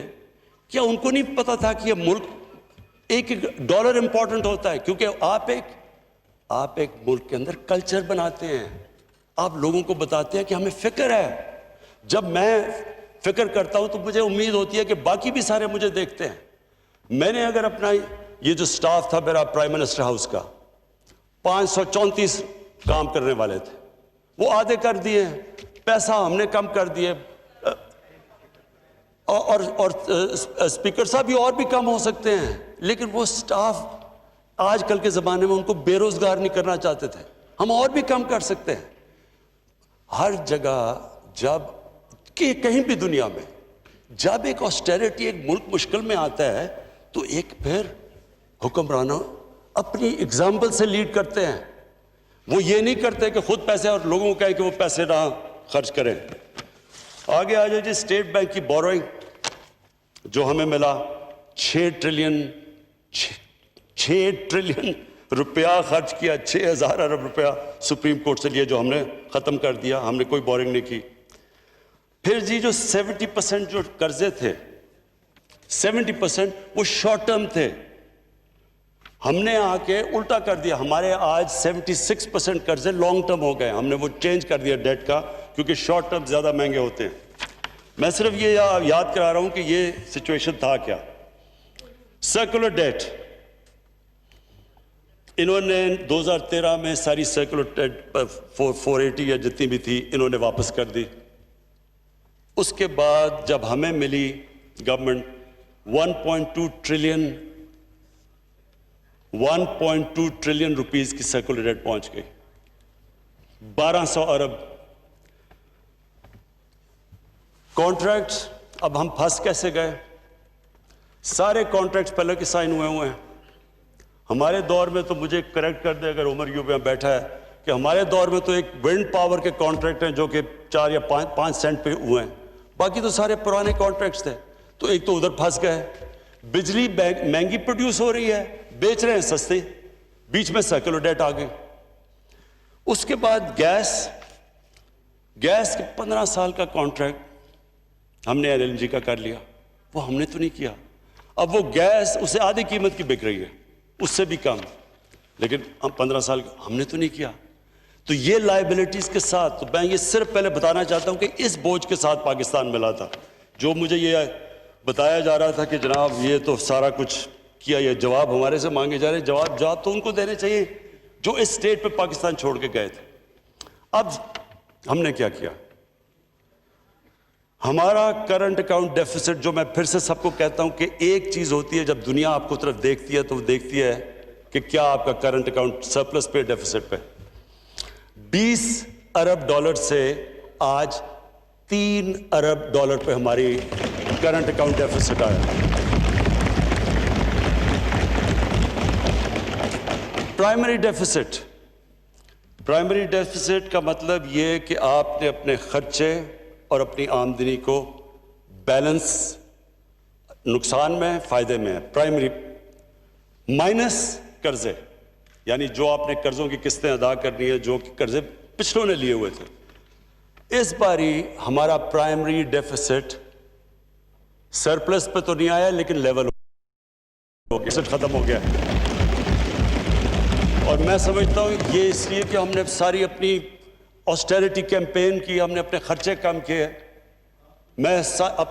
B: کیا ان کو نہیں پتا تھا کہ یہ ملک، ایک ڈالر امپورٹنٹ ہوتا ہے؟ کیونکہ آپ ایک ملک کے اندر کلچر بناتے ہیں، آپ لوگوں کو بتاتے ہیں کہ ہمیں فکر ہے. جب میں فکر کرتا ہوں تو مجھے امید ہوتی ہے کہ باقی بھی سارے مجھے دیکھتے ہیں. میں نے اگر اپنا یہ جو سٹاف تھا میرا پرائم منسٹر ہاؤس کا، 534 کام کرنے والے تھے، وہ آدھے کر دیے، پیسہ ہم نے کم کر دیے، اور اسپیکر صاحب یہ اور بھی کم ہو سکتے ہیں. لیکن وہ سٹاف آج کل کے زمانے میں ان کو بے روزگار نہیں کرنا چاہتے تھے. ہم اور بھی کم کر سکتے ہیں. ہر جگہ جب کہ کہیں بھی دنیا میں جب ایک آسٹیرٹی، ایک ملک مشکل میں آتا ہے تو ایک پھر حکمرانوں اپنی اگزامپل سے لیڈ کرتے ہیں. وہ یہ نہیں کرتے کہ خود پیسے اور لوگوں کو کہیں کہ وہ پیسے نہ خرچ کریں. آگے آ جائے جی. اسٹیٹ بینک کی بورونگ جو ہمیں ملا 6 ٹریلین روپیہ خرچ کیا، 6,000 ارب روپیہ سپریم کورٹ سے لیے، جو ہم نے ختم کر دیا. ہم نے کوئی بورنگ نہیں کی. پھر جی جو 70% جو قرضے تھے، 70% وہ شارٹ ٹرم تھے. ہم نے آ کے الٹا کر دیا. ہمارے آج 76% قرضے لانگ ٹرم ہو گئے. ہم نے وہ چینج کر دیا ڈیٹ کا، کیونکہ شارٹ ٹرم زیادہ مہنگے ہوتے ہیں. میں صرف یہ یاد کرا رہا ہوں کہ یہ سچویشن تھا کیا. سرکولر ڈیٹ انہوں نے 2013 میں ساری سرکولر ڈیٹ 480 یا جتنی بھی تھی انہوں نے واپس کر دی. اس کے بعد جب ہمیں ملی گورنمنٹ 1.2 ٹریلین روپیز کی سرکولر ڈیٹ پہنچ گئی. 1200 ارب کانٹریکٹس. اب ہم پھنس کیسے گئے؟ سارے کانٹریکٹس پہلے کے سائن ہوئے ہیں. ہمارے دور میں تو مجھے کریکٹ کر دے اگر عمر یوں پہ بیٹھا ہے، کہ ہمارے دور میں تو ایک ونڈ پاور کے کانٹریکٹ ہیں جو کہ 4 یا 5 سینٹ پہ ہوئے ہیں. باقی تو سارے پرانے کانٹریکٹس تھے. تو ایک تو ادھر پھنس گئے. بجلی مہنگی پروڈیوس ہو رہی ہے، بیچ رہے ہیں سستے، بیچ میں سرکولر ڈیٹ آ گئی. اس کے بعد گیس کے 15 سال کا کانٹریکٹ ہم نے LNG کا کر لیا. وہ ہم نے تو نہیں کیا. اب وہ گیس اسے آدھی قیمت کی بک رہی ہے، اس سے بھی کم. لیکن ہم 15 سال ہم نے تو نہیں کیا. تو یہ لائبلٹیز کے ساتھ، تو میں یہ صرف پہلے بتانا چاہتا ہوں کہ اس بوجھ کے ساتھ پاکستان ملا تھا. جو مجھے یہ بتایا جا رہا تھا کہ جناب یہ تو سارا کچھ کیا، یہ جواب ہمارے سے مانگے جا رہے ہیں، جواب تو ان کو دینے چاہیے جو اس اسٹیٹ پہ پاکستان چھوڑ کے گئے تھے۔ اب ہم نے کیا کیا؟ ہمارا کرنٹ اکاؤنٹ ڈیفیسٹ، جو میں پھر سے سب کو کہتا ہوں کہ ایک چیز ہوتی ہے جب دنیا آپ کو طرف دیکھتی ہے تو وہ دیکھتی ہے کہ کیا آپ کا کرنٹ اکاؤنٹ سرپلس پہ ڈیفیسٹ پہ۔ 20 ارب ڈالر سے آج 3 ارب ڈالر پہ ہماری کرنٹ اکاؤنٹ ڈیفیسٹ آیا۔ پرائمری ڈیفیسٹ کا مطلب یہ کہ آپ نے اپنے خرچے اور اپنی آمدنی کو بیلنس، نقصان میں فائدے میں ہے۔ پرائمری مائنس قرضے، یعنی جو آپ نے قرضوں کی قسطیں ادا کرنی ہے، جو قرضے پچھلوں نے لیے ہوئے تھے۔ اس باری ہمارا پرائمری ڈیفیسٹ سرپلس پہ تو نہیں آیا لیکن لیول ہو گیا، ختم ہو گیا۔ اور میں سمجھتا ہوں یہ اس لیے کہ ہم نے ساری اپنی آسٹیرٹی کیمپین کی، ہم نے اپنے خرچے کم کیے، میں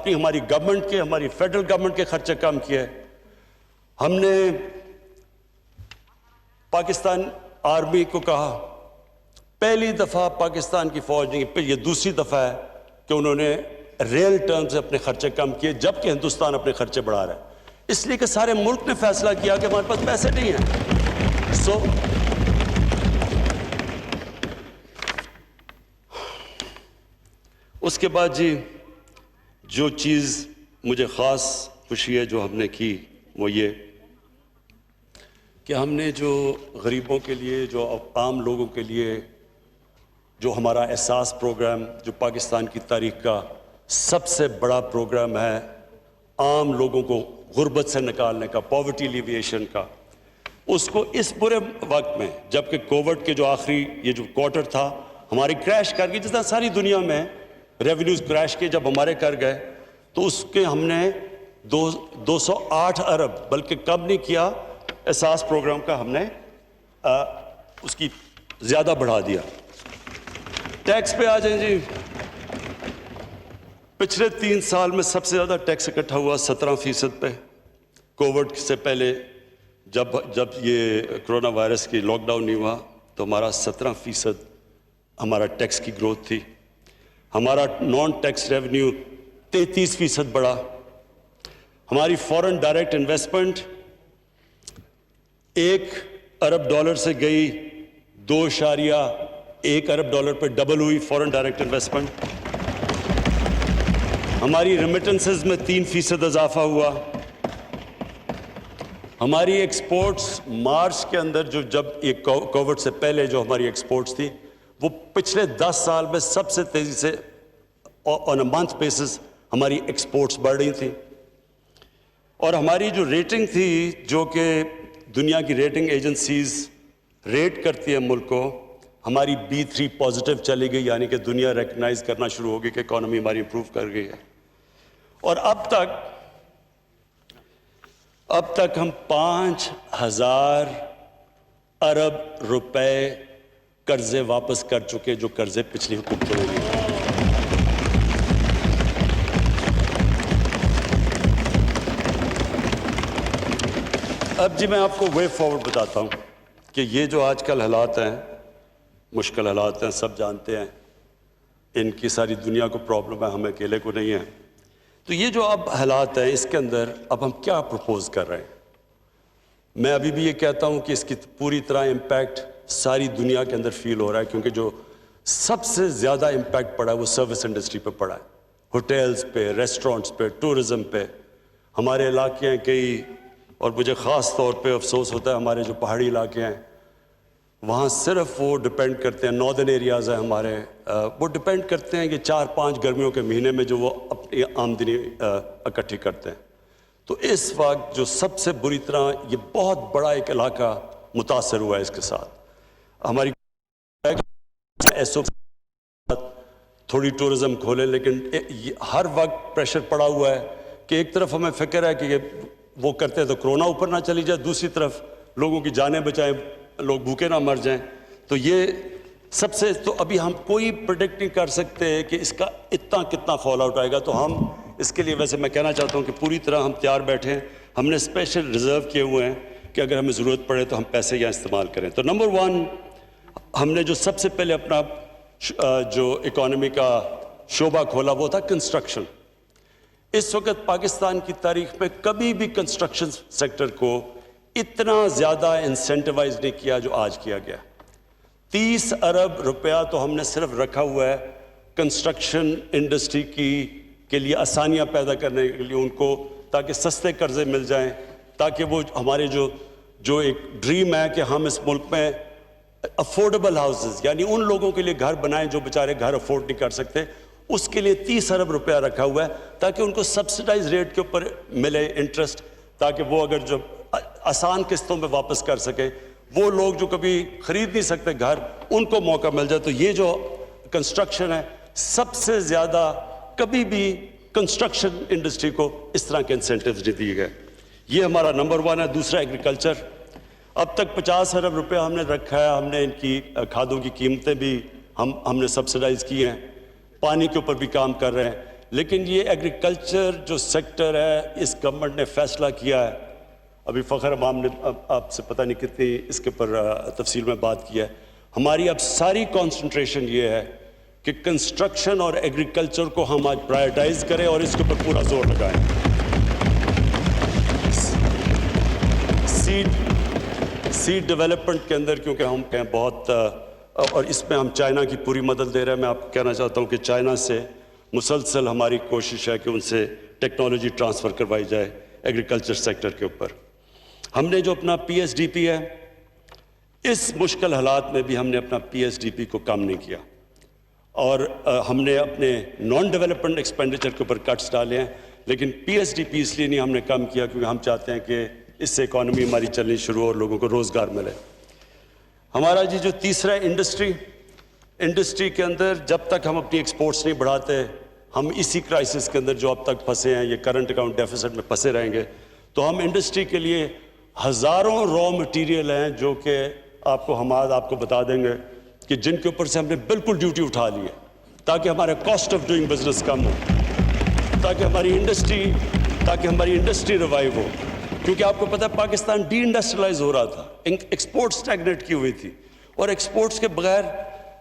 B: ہماری گورنمنٹ کے، ہماری فیڈرل گورنمنٹ کے خرچے کم کیے۔ ہم نے پاکستان آرمی کو کہا، پہلی دفعہ پاکستان کی فوج نے، یہ دوسری دفعہ ہے کہ انہوں نے ریل ٹرم سے اپنے خرچے کم کیے، جبکہ ہندوستان اپنے خرچے بڑھا رہا ہے۔ اس لیے کہ سارے ملک نے فیصلہ کیا کہ ہمارے پاس پیسے نہیں ہیں۔ اس کے بعد جی جو چیز مجھے خاص خوشی ہے جو ہم نے کی وہ یہ کہ ہم نے جو غریبوں کے لیے، جو عام لوگوں کے لیے، جو ہمارا احساس پروگرام، جو پاکستان کی تاریخ کا سب سے بڑا پروگرام ہے عام لوگوں کو غربت سے نکالنے کا، پاورٹی ایلیویشن کا، اس کو اس برے وقت میں، جبکہ کووڈ کے جو آخری یہ جو کوارٹر تھا ہماری کریش کر گئی، جس طرح ساری دنیا میں ریونیوز کریش کے جب ہمارے کر گئے، تو اس کے ہم نے 208 ارب بلکہ کم نہیں کیا، احساس پروگرام کا ہم نے اس کی زیادہ بڑھا دیا۔ ٹیکس پہ آ جائیں جی، پچھلے 3 سال میں سب سے زیادہ ٹیکس اکٹھا ہوا 17% پہ۔ کووڈ سے پہلے جب یہ کرونا وائرس کی لاک ڈاؤن نہیں ہوا تو ہمارا 17% ہمارا ٹیکس کی گروتھ تھی۔ ہمارا نان ٹیکس ریونیو 33% بڑھا۔ ہماری فورن ڈائریکٹ انویسٹمنٹ 1 ارب ڈالر سے گئی 2.1 ارب ڈالر پہ ڈبل ہوئی فورن ڈائریکٹ انویسٹمنٹ۔ ہماری ریمیٹنسز میں 3% اضافہ ہوا۔ ہماری ایکسپورٹس مارچ کے اندر جب یہ کووڈ سے پہلے جو ہماری ایکسپورٹس تھی وہ پچھلے 10 سال میں سب سے تیزی سے آن اے منتھ بیسس ہماری ایکسپورٹس بڑھ رہی تھیں۔ اور ہماری جو ریٹنگ تھی، جو کہ دنیا کی ریٹنگ ایجنسیز ریٹ کرتی ہیں ملک کو، ہماری B3 پازیٹیو چلی گئی، یعنی کہ دنیا ریکگنائز کرنا شروع ہو گئی کہ اکانومی ہماری امپروو کر گئی ہے۔ اور اب تک ہم 5,000 ارب روپے قرضے واپس کر چکے، جو قرضے پچھلی حکومتوں نے لیے۔ اب جی میں آپ کو وے فارورڈ بتاتا ہوں کہ یہ جو آج کل حالات ہیں، مشکل حالات ہیں، سب جانتے ہیں، ان کی ساری دنیا کو پرابلم ہے، ہمیں اکیلے کو نہیں ہے۔ تو یہ جو اب حالات ہیں اس کے اندر اب ہم کیا پروپوز کر رہے ہیں؟ میں ابھی بھی یہ کہتا ہوں کہ اس کی پوری طرح امپیکٹ ساری دنیا کے اندر فیل ہو رہا ہے، کیونکہ جو سب سے زیادہ امپیکٹ پڑا ہے وہ سروس انڈسٹری پہ پڑا ہے، ہوٹلز پہ، ریسٹورنٹس پہ، ٹورزم پہ۔ ہمارے علاقے ہیں کئی، اور مجھے خاص طور پہ افسوس ہوتا ہے ہمارے جو پہاڑی علاقے ہیں وہاں صرف وہ ڈپینڈ کرتے ہیں، ناردرن ایریاز ہیں ہمارے، وہ ڈپینڈ کرتے ہیں کہ 4-5 گرمیوں کے مہینے میں جو وہ اپنی آمدنی اکٹھی کرتے ہیں۔ تو اس وقت جو سب سے بری طرح یہ بہت بڑا ایک علاقہ متاثر ہوا ہے اس کے ساتھ، ہماری تھوڑی ٹورزم کھولیں، لیکن ہر وقت پریشر پڑا ہوا ہے کہ ایک طرف ہمیں فکر ہے کہ وہ کرتے ہیں تو کرونا اوپر نہ چلی جائے، دوسری طرف لوگوں کی جانیں بچائیں، لوگ بھوکے نہ مر جائیں۔ تو یہ سب سے، تو ابھی ہم کوئی پریڈکٹ نہیں کر سکتے کہ اس کا اتنا کتنا فال آؤٹ آئے گا، تو ہم اس کے لیے ویسے میں کہنا چاہتا ہوں کہ پوری طرح ہم تیار بیٹھے ہیں. ہم نے اسپیشل ریزرو کیے ہوئے ہیں کہ اگر ہمیں ضرورت پڑے تو ہم پیسے یہاں استعمال کریں. تو نمبر 1 ہم نے جو سب سے پہلے اپنا جو اکانومی کا شعبہ کھولا وہ تھا کنسٹرکشن. اس وقت پاکستان کی تاریخ میں کبھی بھی کنسٹرکشن سیکٹر کو اتنا زیادہ انسینٹیوائز نہیں کیا جو آج کیا گیا. 30 ارب روپیہ تو ہم نے صرف رکھا ہوا ہے کنسٹرکشن انڈسٹری کے لیے آسانیاں پیدا کرنے کے لیے ان کو, تاکہ سستے قرضے مل جائیں, تاکہ وہ ہمارے جو ایک ڈریم ہے کہ ہم اس ملک میں افورڈیبل ہاؤسز یعنی ان لوگوں کے لیے گھر بنائیں جو بیچارے گھر افورڈ نہیں کر سکتے, اس کے لیے 30 ارب روپیہ رکھا ہوا ہے تاکہ ان کو سبسڈائز ریٹ کے اوپر ملے انٹرسٹ, تاکہ وہ اگر جو آسان قسطوں میں واپس کر سکے, وہ لوگ جو کبھی خرید نہیں سکتے گھر ان کو موقع مل جائے. تو یہ جو کنسٹرکشن ہے سب سے زیادہ کبھی بھی کنسٹرکشن انڈسٹری کو اس طرح کے انسینٹیوز نہیں دیے گئے. یہ ہمارا نمبر 1 ہے. دوسرا ایگریکلچر. اب تک 50 ارب روپے ہم نے رکھا ہے. ہم نے ان کی کھادوں کی قیمتیں بھی ہم نے سبسڈائز کی ہیں, پانی کے اوپر بھی کام کر رہے ہیں. لیکن یہ ایگریکلچر جو سیکٹر ہے اس گورنمنٹ نے فیصلہ کیا ہے, ابھی فخر امام نے آپ سے پتہ نہیں کتنی اس کے اوپر تفصیل میں بات کی ہے, ہماری اب ساری کانسنٹریشن یہ ہے کہ کنسٹرکشن اور ایگریکلچر کو ہم آج پرائیورٹائز کریں اور اس کے اوپر پورا زور لگائیں. سیڈ ڈیولپمنٹ کے اندر کیونکہ ہم کہیں بہت اور اس میں ہم چائنا کی پوری مدد دے رہے ہیں. میں آپ کو کہنا چاہتا ہوں کہ چائنا سے مسلسل ہماری کوشش ہے کہ ان سے ٹیکنالوجی ٹرانسفر کروائی جائے ایگریکلچر سیکٹر کے اوپر. ہم نے جو اپنا پی ایس ڈی پی ہے اس مشکل حالات میں بھی ہم نے اپنا پی ایس ڈی پی کو کم نہیں کیا, اور ہم نے اپنے نان ڈیولپمنٹ ایکسپینڈیچر کے اوپر کٹس ڈالے ہیں. لیکن پی ایس ڈی پی اس لیے نہیں ہم نے کم کیا کیونکہ ہم چاہتے ہیں کہ اس سے اکانومی ہماری چلنی شروع ہو اور لوگوں کو روزگار ملے. ہمارا جو تیسرا انڈسٹری کے اندر جب تک ہم اپنی ایکسپورٹس نہیں بڑھاتے ہم اسی کرائسس کے اندر جو اب تک پھنسے ہیں, یہ کرنٹ اکاؤنٹ ڈیفیسٹ میں پھنسے رہیں گے. تو ہم انڈسٹری کے لیے ہزاروں را مٹیریل ہیں جو کہ آپ کو بتا دیں گے کہ جن کے اوپر سے ہم نے بالکل ڈیوٹی اٹھا لی ہے تاکہ ہمارے کاسٹ آف ڈوئنگ بزنس کم ہو, تاکہ ہماری انڈسٹری ریوائیو ہو. کیونکہ آپ کو پتہ ہے پاکستان ڈی انڈسٹریلائز ہو رہا تھا, ایکسپورٹ اسٹیگنیٹ کی ہوئی تھی, اور ایکسپورٹس کے بغیر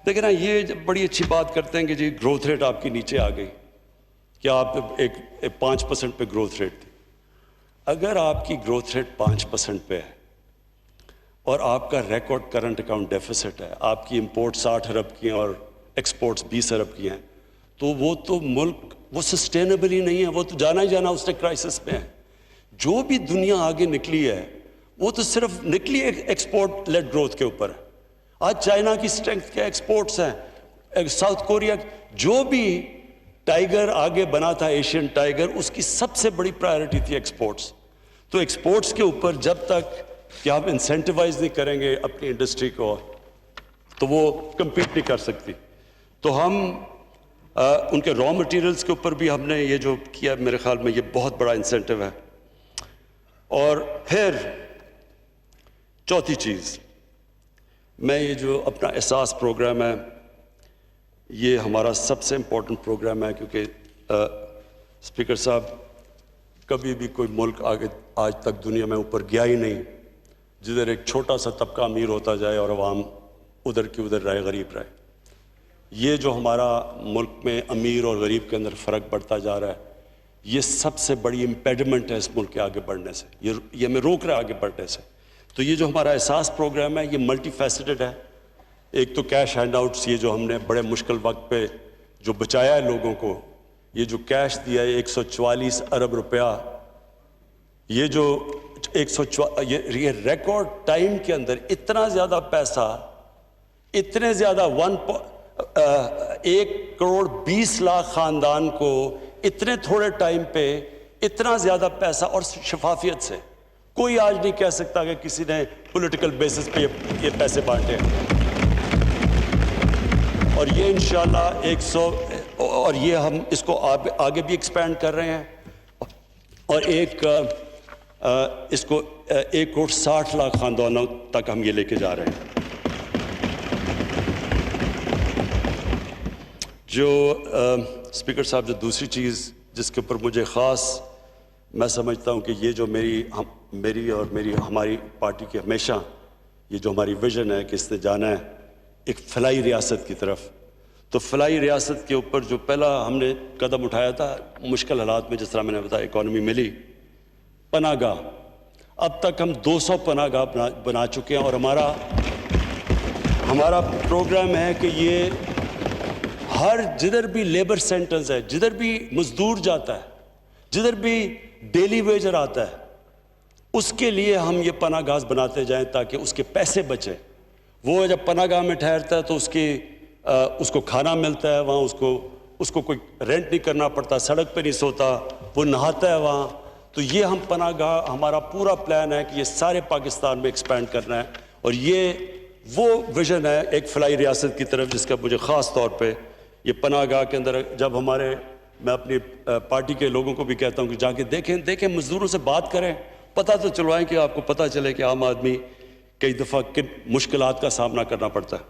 B: دیکھیں نا یہ بڑی اچھی بات کرتے ہیں کہ جی گروتھ ریٹ آپ کی نیچے آ گئی, کیا آپ ایک 5% پہ گروتھ ریٹ تھی. اگر آپ کی گروتھ ریٹ 5% پہ ہے اور آپ کا ریکارڈ کرنٹ اکاؤنٹ ڈیفیسٹ ہے, آپ کی امپورٹ 60 ارب کی ہیں اور ایکسپورٹس 20 ارب کی ہیں, تو ملک وہ سسٹینیبل ہی نہیں ہے, وہ تو جانا ہی جانا اس نے کرائسس میں ہے. جو بھی دنیا آگے نکلی ہے وہ تو صرف نکلی ایکسپورٹ لیڈ گروتھ کے اوپر ہے. آج چائنا کی اسٹرینتھ کیا ایکسپورٹس ہیں, ساؤتھ کوریا جو بھی ٹائیگر آگے بنا تھا ایشین ٹائیگر, اس کی سب سے بڑی پرائیورٹی تھی ایکسپورٹس. تو ایکسپورٹس کے اوپر جب تک کہ آپ انسینٹیوائز نہیں کریں گے اپنی انڈسٹری کو تو وہ کمپیٹ نہیں کر سکتی. تو ہم ان کے را مٹیریلز کے اوپر بھی ہم نے یہ جو کیا میرے خیال میں یہ بہت بڑا انسینٹیو ہے. اور پھر چوتھی چیز, میں یہ جو اپنا احساس پروگرام ہے یہ ہمارا سب سے امپورٹنٹ پروگرام ہے, کیونکہ اسپیکر صاحب کبھی بھی کوئی ملک آج تک دنیا میں اوپر گیا ہی نہیں جدھر ایک چھوٹا سا طبقہ امیر ہوتا جائے اور عوام ادھر کی ادھر رہے, غریب رہے. یہ جو ہمارا ملک میں امیر اور غریب کے اندر فرق بڑھتا جا رہا ہے یہ سب سے بڑی امپیڈمنٹ ہے اس ملک کے آگے بڑھنے سے, یہ ہمیں روک رہا ہے آگے بڑھنے سے. تو یہ جو ہمارا احساس پروگرام ہے یہ ملٹی فیسٹڈ ہے. ایک تو کیش ہینڈ آؤٹس, یہ جو ہم نے بڑے مشکل وقت پہ جو بچایا ہے لوگوں کو, یہ جو کیش دیا ہے 144 ارب روپیہ, یہ جو یہ ریکارڈ ٹائم کے اندر اتنا زیادہ پیسہ, اتنے زیادہ 1 کروڑ 20 لاکھ خاندان کو اتنے تھوڑے ٹائم پہ اتنا زیادہ پیسہ اور شفافیت سے. کوئی آج نہیں کہہ سکتا کہ کسی نے پولیٹیکل بیسس پہ یہ پیسے بانٹے. اور یہ انشاءاللہ 100 اور یہ ہم اس کو آگے بھی ایکسپینڈ کر رہے ہیں, اور اس کو 1 کروڑ 60 لاکھ خاندانوں تک ہم یہ لے کے جا رہے ہیں. جو اسپیکر صاحب جو دوسری چیز جس کے اوپر مجھے خاص میں سمجھتا ہوں کہ یہ جو میری اور ہماری پارٹی کی ہمیشہ یہ جو ہماری ویژن ہے کہ اس نے جانا ہے ایک فلاحی ریاست کی طرف، تو فلاحی ریاست کے اوپر جو پہلا ہم نے قدم اٹھایا تھا مشکل حالات میں، جس طرح میں نے بتایا اکانومی ملی، پناہ گاہ، اب تک ہم 200 پناہ گاہ بنا چکے ہیں، اور ہمارا پروگرام ہے کہ یہ جدھر بھی لیبر سینٹرز ہے، جدھر بھی مزدور جاتا ہے، جدھر بھی ڈیلی ویجر آتا ہے، اس کے لیے ہم یہ پناہ گاہ بناتے جائیں تاکہ اس کے پیسے بچیں۔ وہ جب پناہ گاہ میں ٹھہرتا ہے تو اس کو کھانا ملتا ہے، وہاں اس کو کوئی رینٹ نہیں کرنا پڑتا، سڑک پہ نہیں سوتا، وہ نہاتا ہے وہاں۔ تو یہ ہم پناہ گاہ، ہمارا پورا پلان ہے کہ یہ سارے پاکستان میں ایکسپینڈ کرنا ہے، اور یہ وہ ویژن ہے ایک فلاحی ریاست کی طرف، جس کا مجھے خاص طور پہ یہ پناہ گاہ کے اندر جب میں اپنی پارٹی کے لوگوں کو بھی کہتا ہوں کہ جا کے دیکھیں مزدوروں سے بات کریں، پتہ تو چلوائیں کہ آپ کو پتہ چلے کہ عام آدمی کئی دفعہ کن مشکلات کا سامنا کرنا پڑتا ہے۔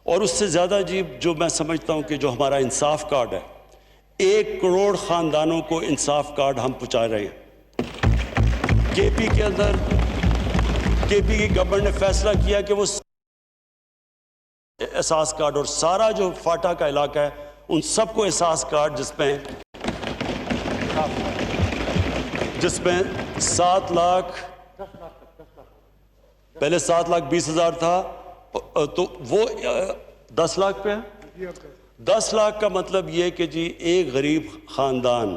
B: اور اس سے زیادہ جو میں سمجھتا ہوں کہ جو ہمارا انصاف کارڈ ہے، 1 کروڑ خاندانوں کو انصاف کارڈ ہم پہنچا رہے ہیں۔ کے پی کے اندر کے پی کی گورنمنٹ نے فیصلہ کیا کہ وہ احساس کارڈ اور سارا جو فاٹا کا علاقہ ہے ان سب کو احساس کارڈ، جس میں 7 لاکھ، پہلے 7,20,000 تھا تو وہ 10 لاکھ پہ ہے۔ 10 لاکھ کا مطلب یہ کہ جی ایک غریب خاندان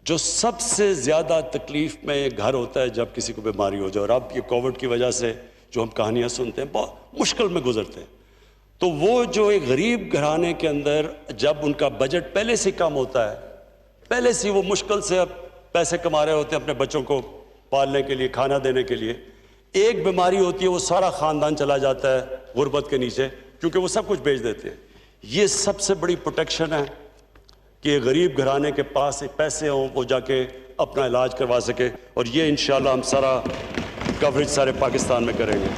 B: جو سب سے زیادہ تکلیف میں ایک گھر ہوتا ہے جب کسی کو بیماری ہو جائے، اور اب یہ کووڈ کی وجہ سے جو ہم کہانیاں سنتے ہیں بہت مشکل میں گزرتے ہیں، تو وہ جو ایک غریب گھرانے کے اندر جب ان کا بجٹ پہلے سے کم ہوتا ہے، پہلے سے وہ مشکل سے اب پیسے کما رہے ہوتے ہیں اپنے بچوں کو پالنے کے لیے، کھانا دینے کے لیے، ایک بیماری ہوتی ہے وہ سارا خاندان چلا جاتا ہے غربت کے نیچے، کیونکہ وہ سب کچھ بیچ دیتے ہیں۔ یہ سب سے بڑی پروٹیکشن ہے کہ غریب گھرانے کے پاس پیسے ہوں، وہ جا کے اپنا علاج کروا سکے، اور یہ انشاءاللہ ہم سارا کوریج سارے پاکستان میں کریں گے۔